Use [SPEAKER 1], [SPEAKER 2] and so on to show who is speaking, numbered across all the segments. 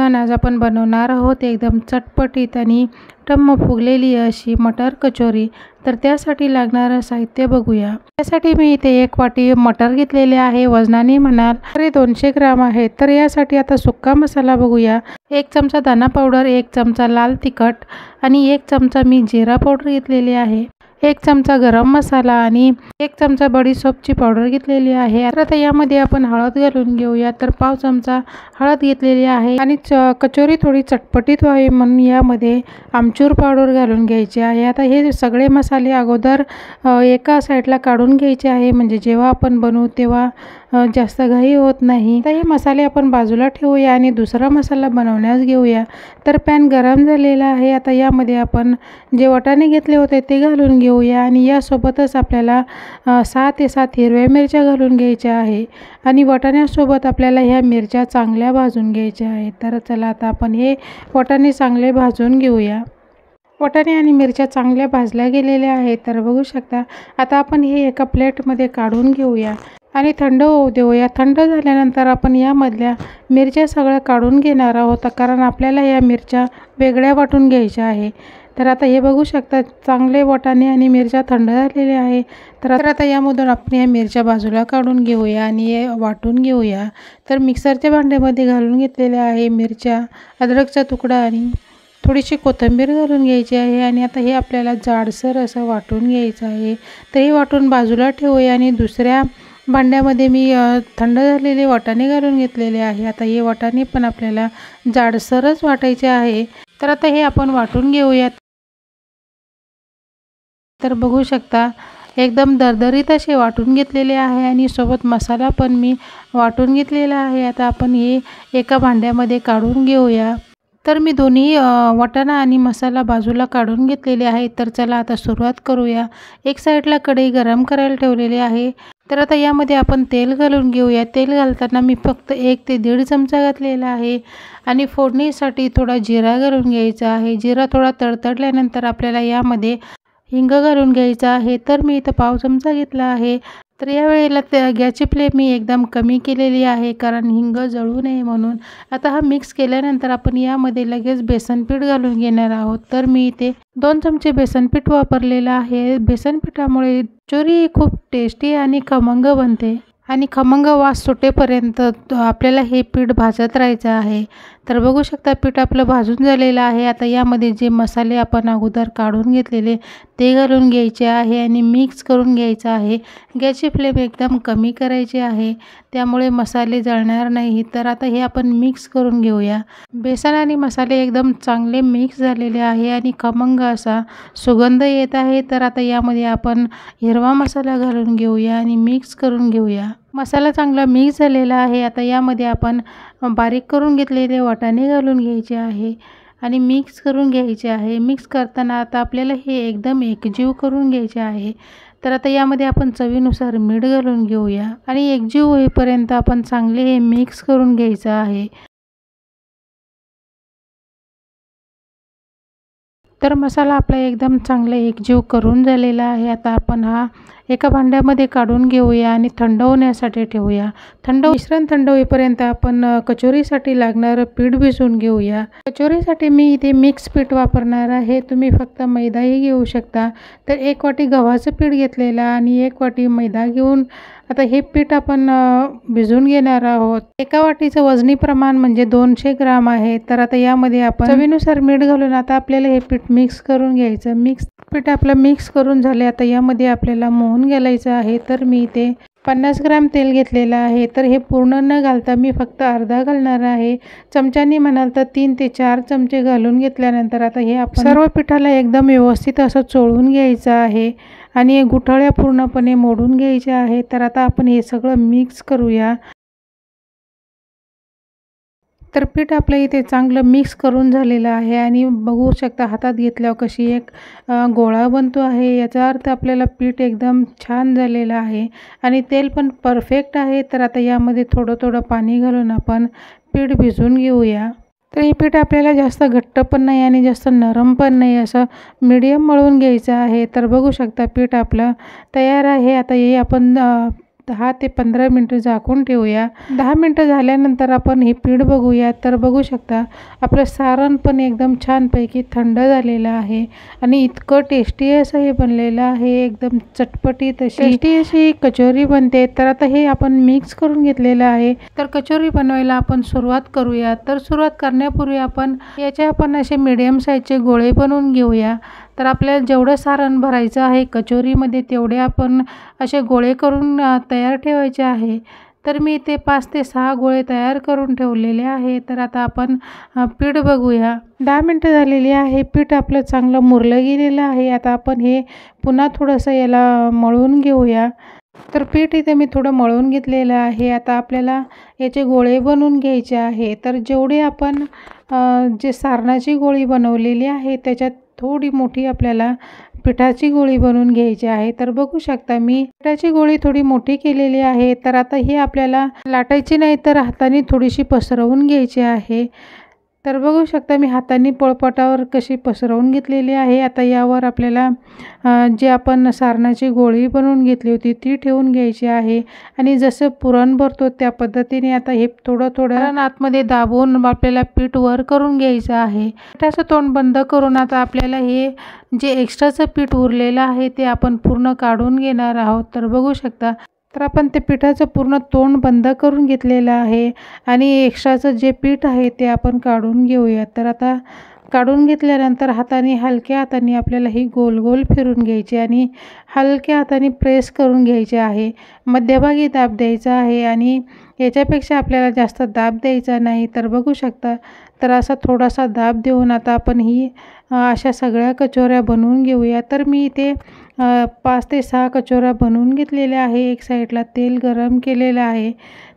[SPEAKER 1] Everyone, आज आपण बनवणार आहोत एकदम चटपटीत आणि टम्म फुगलेली अशी मटर कचोरी। तर त्यासाठी लागणारं साहित्य बघूया। त्यासाठी मी इथे 1 वाटी मटर घेतलेले आहे। वजनाने म्हणाल तर 200 ग्राम आहे। तर यासाठी आता सुक्का मसाला बघूया। 1 चमचा धना पावडर, 1 चमचा लाल तिखट आणि 1 चमचा मी जिरा पावडर घेतलेली आहे। 1 चमचा गरम मसाला आणि 1 चमचा बडीशेपची पावडर घेतलेली आहे। तर आता यामध्ये आपण हळद घालून घेऊया। तर पाव चमचा हळद घेतलेली आहे आणि कचोरी थोडी चटपटीत व्हावी म्हणून यामध्ये आमचूर पावडर घालून घ्यायची आहे। आता हे सगळे मसाले अगोदर एका साईडला काढून घ्यायचे आहे, म्हणजे जेव्हा आपण बनवू तेव्हा जास्त घाई होत नाही। तर हे मसाले आपण बाजूला ठेवूया आणि दुसरा मसाला बनवण्यास घेऊया। तर पॅन गरम झालेला आहे। आता यामध्ये आपण जे वाटाणे घेतले होते ते घालून घेऊया आणि यासोबतच आपल्याला 6 ते 7 हिरव्या मिरच्या घालून घ्यायच्या आहे आणि वाटाण्यासोबत आपल्याला ह्या मिरच्या चांगल्या भाजून घ्यायच्या आहेत। तर चला आता आपण हे वाटाणे चांगले भाजून घेऊया। वाटाणे आणि मिरच्या चांगल्या भाजल्या गेलेल्या आहेत। तर बघू शकता आता आपण हे एका प्लेटमध्ये काढून घेऊया आणि थंड होऊ देऊया। थंड झाल्यानंतर आपण यामधल्या मिरच्या सगळ्या काढून घेणार आहोत, कारण आपल्याला या मिरच्या वेगळ्या वाटून घ्यायच्या आहे। तर आता हे बघू शकता चांगले वाटाणे आणि मिरच्या थंड झालेले आहे। तर आता यामधून आपण या मिरच्या बाजूला काढून घेऊया आणि वाटून घेऊया। तर मिक्सरच्या भांड्यामध्ये घालून घेतलेले आहे मिरच्या, अद्रकचा तुकडा आणि थोडीशी कोथिंबीर घालून घ्यायची आहे आणि आता हे आपल्याला जाडसर असं वाटून घ्यायचं आहे। तर हे वाटून बाजूला ठेवूया आणि दुसऱ्या भांड्यामध्ये मी थंड झालेले वाटाणे घालून घेतलेले आहे। आता हे वाटाणे पण आपल्याला जाडसरच वाटायचे आहे। तर आता हे आपण वाटून घेऊयात। तर बघू शकता एकदम दरदरीत असे वाटून घेतलेले आहे आणि सोबत मसाला पण मी वाटून घेतलेला आहे। आता आपण हे एका भांड्यामध्ये काढून घेऊया। तर मी दोन्ही वाटाणा आणि मसाला बाजूला काढून घेतलेले आहे। तर चला आता सुरुवात करूया। एक साईडला कढई गरम करायला ठेवलेली आहे। तर आता यामध्ये आपण तेल घालून घेऊया। तेल घालताना मी फक्त 1 ते 1.5 चमचा घातलेला आहे आणि फोडणीसाठी थोडा जिरा घालून घ्यायचा आहे। जिरा थोडा तडतडल्यानंतर आपल्याला यामध्ये हिंग घालून घ्यायचा आहे। तर मी इथं पाव चमचा घेतला आहे। तर या वेळेला गॅसची फ्लेम मी एकदम कमी केलेली आहे, कारण हिंग जळू नये म्हणून। आता हा मिक्स केल्यानंतर आपण यामध्ये लगेच बेसन पीठ घालून घेणार आहोत। तर मी इथे 2 चमचे बेसन पीठ वापरलेलं आहे। बेसन पिठामुळे कचोरी खूप टेस्टी आणि खमंग बनते आणि खमंग वास सुटेपर्यंत आपल्याला हे पीठ भाजत राहायचं आहे। तर बघू शकता पीठ आपलं भाजून झालेलं आहे। आता यामध्ये जे मसाले आपण अगोदर काढून घेतलेले ते घालून घ्यायचे आहे आणि मिक्स करून घ्यायचं आहे। गॅसची फ्लेम एकदम कमी करायची आहे, त्यामुळे मसाले जळणार नाही। तर आता हे आपण मिक्स करून घेऊया। बेसन आणि मसाले एकदम चांगले मिक्स झालेले आहे आणि खमंग असा सुगंध येत आहे। तर आता यामध्ये आपण हिरवा मसाला घालून घेऊया आणि मिक्स करून घेऊया। मसाला चांगला मिक्स झालेला आहे। आता यामध्ये आपण बारीक करून घेतलेले वाटाणे घालून घ्यायचे आहे आणि मिक्स करून घ्यायचे आहे। मिक्स करताना आता आपल्याला हे एकदम एकजीव करून घ्यायचे आहे। तर आता यामध्ये आपण चवीनुसार मीठ घालून घेऊया आणि एकजीव होईपर्यंत आपण चांगले हे मिक्स करून घ्यायचं आहे। तर मसाला आपला एकदम चांगला एकजीव करून झालेला आहे। आता आपण हा एका भांड्यामध्ये काढून घेऊया आणि थंड होण्यासाठी ठेवूया। मिश्रण थंड होईपर्यंत आपण कचोरीसाठी लागणारं पीठ भिजवून घेऊया। कचोरीसाठी मी इथे मिक्स पीठ वापरणार आहे, तुम्ही फक्त मैदाही घेऊ शकता। तर 1 वाटी गव्हाचं पीठ घेतलेलं आणि 1 वाटी मैदा घेऊन आता हे पीठ आपण भिजवून घेणार आहोत। एका वाटीचं वजनी प्रमाण म्हणजे 200 ग्राम आहे। तर आता यामध्ये आपण चवीनुसार मीठ घालून आता आपल्याला हे पीठ मिक्स करून घ्यायचं। पीठ आपलं मिक्स करून झाले। आता यामध्ये आपल्याला मोहन घालायचं आहे। तर मी इथे 50 ग्राम तेल घेतलेलं आहे। तर हे पूर्ण न घालता मी फक्त अर्धा घालणार आहे। चमच्याने म्हणाल तर 3 ते 4 चमचे घालून घेतल्यानंतर आता हे आपण सर्व पिठाला एकदम व्यवस्थित असं चोळून घ्यायचं आहे आणि गुठळ्या पूर्णपणे मोडून घ्यायच्या आहे। तर आता आपण हे सगळं मिक्स करूया। तर पीठ आपलं इथे चांगलं मिक्स करून झालेलं आहे आणि बघू शकता हातात घेतल्यावर कशी एक गोळा बनतो आहे। याचा अर्थ आपल्याला पीठ एकदम छान झालेलं आहे आणि तेल पण परफेक्ट आहे। तर आता यामध्ये थोडं थोडं पाणी घालून आपण पीठ भिजवून घेऊया। तर हे पीठ आपल्याला जास्त घट्ट पण नाही आणि जास्त नरम पण नाही, असं मीडियम मळून घ्यायचं आहे। तर बघू शकता पीठ आपलं तयार आहे। आता हे आपण 10 ते 15 मिनटं झाकून ठेवूया। 10 मिनटं झाल्यानंतर आपण हे पीठ बघूया, तर बघू शकता आपलं सारण पण एकदम छानपैकी थंड झालेलं आहे आणि इतकं टेस्टी असं हे बनलेलं आहे, एकदम चटपटीत टेस्टी अशी कचोरी बनते। तर आता हे आपण मिक्स करून घेतलेलं आहे। तर कचोरी बनवायला आपण सुरुवात करूया। तर सुरुवात करण्यापूर्वी आपण असे मीडियम साईजचे गोळे बनवून घेऊया। तर आपल्याला जेवढं सारण भरायचं आहे कचोरीमध्ये तेवढे आपण असे गोळे करून तयार ठेवायचे आहे। तर मी ते 5 ते 6 गोळे तयार करून ठेवलेले आहे। तर आता आपण पीठ बघूया। 10 मिनटं झालेली आहे, पीठ आपलं चांगलं मुरलं गेलेलं आहे। आता आपण हे पुन्हा थोडंसं याला मळून घेऊया। तर पीठ इथे मी थोडं मळून घेतलेलं आहे। आता आपल्याला याचे गोळे बनवून घ्यायचे आहे। तर जेवढे आपण जे सारणाची गोळी बनवलेली आहे त्याच्यात थोडी मोठी आपल्याला पिठाची गोळी बनवून घ्यायची आहे। तर बघू शकता मी पिठाची गोळी थोडी मोठी केलेली आहे। तर आता हे आपल्याला लाटायची नाही, तर हाताने थोडीशी पसरवून घ्यायची आहे। तर बघू शकता मी हाताने पोळपाटावर कशी पसरवून घेतलेली आहे। आता यावर आपल्याला जे आपण सारणाची गोळी बनवून घेतली होती ती ठेवून घ्यायची आहे आणि जसं पुरण भरतो त्या पद्धतीने आता हे थोडं आतमध्ये दाबून आपल्याला पीठ वर करून घ्यायचं आहे। पिठाचं तोंड बंद करून आता आपल्याला हे जे एक्स्ट्राचं पीठ उरलेलं आहे ते आपण पूर्ण काढून घेणार आहोत। तर बघू शकता, तर आपण ते पिठाचं पूर्ण तोंड बंद करून घेतलेलं आहे आणि एक्स्ट्राचं जे पीठ आहे ते आपण काढून घेऊया। तर आता काढून घेतल्यानंतर हलक्या हाताने आपल्याला ही गोल गोल फिरून घ्यायची आणि हलक्या हाताने प्रेस करून घ्यायचे आहे। मध्यभागी दाब द्यायचा आहे आणि याच्यापेक्षा आपल्याला जास्त दाब द्यायचा नाही। तर बघू शकता, तर असा थोडासा दाब देऊन आता आपण ही अशा सगळ्या कचोऱ्या बनवून घेऊया। तर मी इथे 5 ते 6 कचोऱ्या बनवून घेतलेल्या आहे। एक साईडला तेल गरम केलेलं आहे।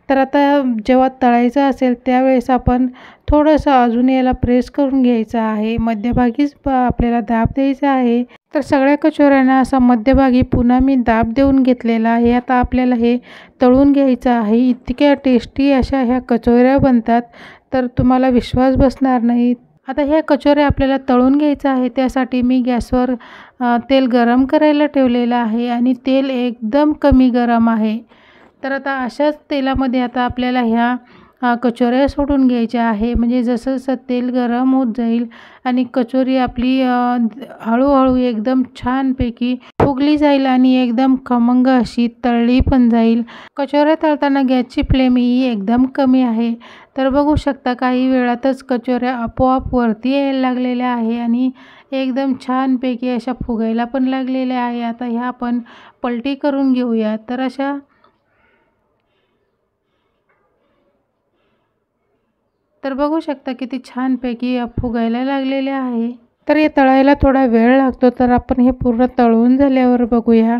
[SPEAKER 1] तर आता जेव्हा तळायचं असेल त्यावेळेस आपण थोडंसं अजून याला प्रेस करून घ्यायचं आहे, मध्यभागीच आपल्याला दाब द्यायचा आहे। तर सगळ्या कचोऱ्यांना असा मध्यभागी पुन्हा मी दाब देऊन घेतलेला आहे। आता आपल्याला हे तळून घ्यायचं आहे। इतक्या टेस्टी अशा ह्या कचोऱ्या बनतात, तर तुम्हाला विश्वास बसणार नाही। आता ह्या कचोऱ्या आपल्याला तळून घ्यायचं आहे, त्यासाठी मी गॅसवर तेल गरम करायला ठेवलेलं आहे आणि तेल एकदम कमी गरम आहे। तर आता अशाच तेलामध्ये आता आपल्याला ह्या कचोऱ्या सोडून घ्यायच्या आहे। म्हणजे जसं जसं तेल गरम होत जाईल आणि कचोरी आपली हळूहळू एकदम छानपैकी फुगली जाईल आणि एकदम खमंग अशी तळली पण जाईल। कचोऱ्या तळताना गॅसची फ्लेम ही एकदम कमी आहे। तर बघू शकता काही वेळातच कचोऱ्या आपोआप वरती यायला लागलेल्या आहे आणि एकदम छानपैकी अशा फुगायला पण लागलेल्या आहे। आता ह्या आपण पलटी करून घेऊया। तर बघू शकता किती छानपैकी फुगायला लागलेले आहे। तर हे तळायला थोडा वेळ लागतो, तर आपण हे पूर्ण तळून झाल्यावर बघूया।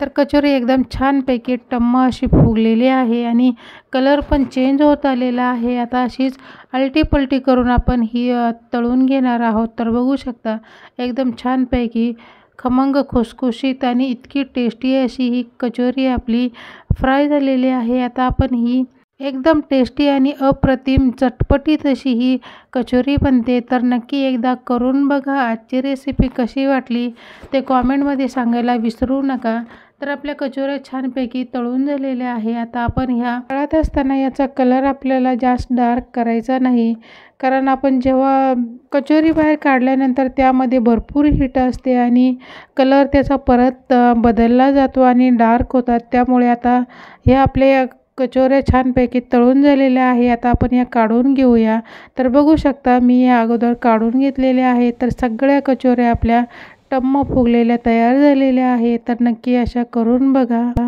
[SPEAKER 1] तर कचोरी एकदम छानपैकी टम्म अशी फुगलेली आहे आणि कलर पण चेंज होत आलेला आहे। आता अशीच आलटी पलटी करून आपण ही तळून घेणार आहोत। तर बघू शकता एकदम छानपैकी खमंग खुसखुशीत आणि इतकी टेस्टी अशी ही कचोरी आपली फ्राय झालेली आहे। आता आपण ही एकदम टेस्टी आणि अप्रतिम चटपटीत अशी ही कचोरी बनते। तर नक्की एकदा करून बघा। आजची रेसिपी कशी वाटली ते कॉमेंटमध्ये सांगायला विसरू नका। तर आपल्या कचोऱ्या छानपैकी तळून झालेल्या आहे। आता आपण ह्या तळत असताना याचा कलर आपल्याला जास्त डार्क करायचा नाही, कारण आपण जेव्हा कचोरी बाहेर काढल्यानंतर त्यामध्ये भरपूर हीट असते आणि कलर त्याचा परत बदलला जातो आणि डार्क होतात। त्यामुळे आता हे आपले कचोऱ्या छानपैकी तळून झालेल्या आहे। आता आपण या काढून घेऊया। तर बघू शकता मी या अगोदर काढून घेतलेल्या आहे। तर सगळ्या कचोऱ्या आपल्या टम्म फुगलेल्या तयार झालेल्या आहे। तर नक्की अशा करून बघा।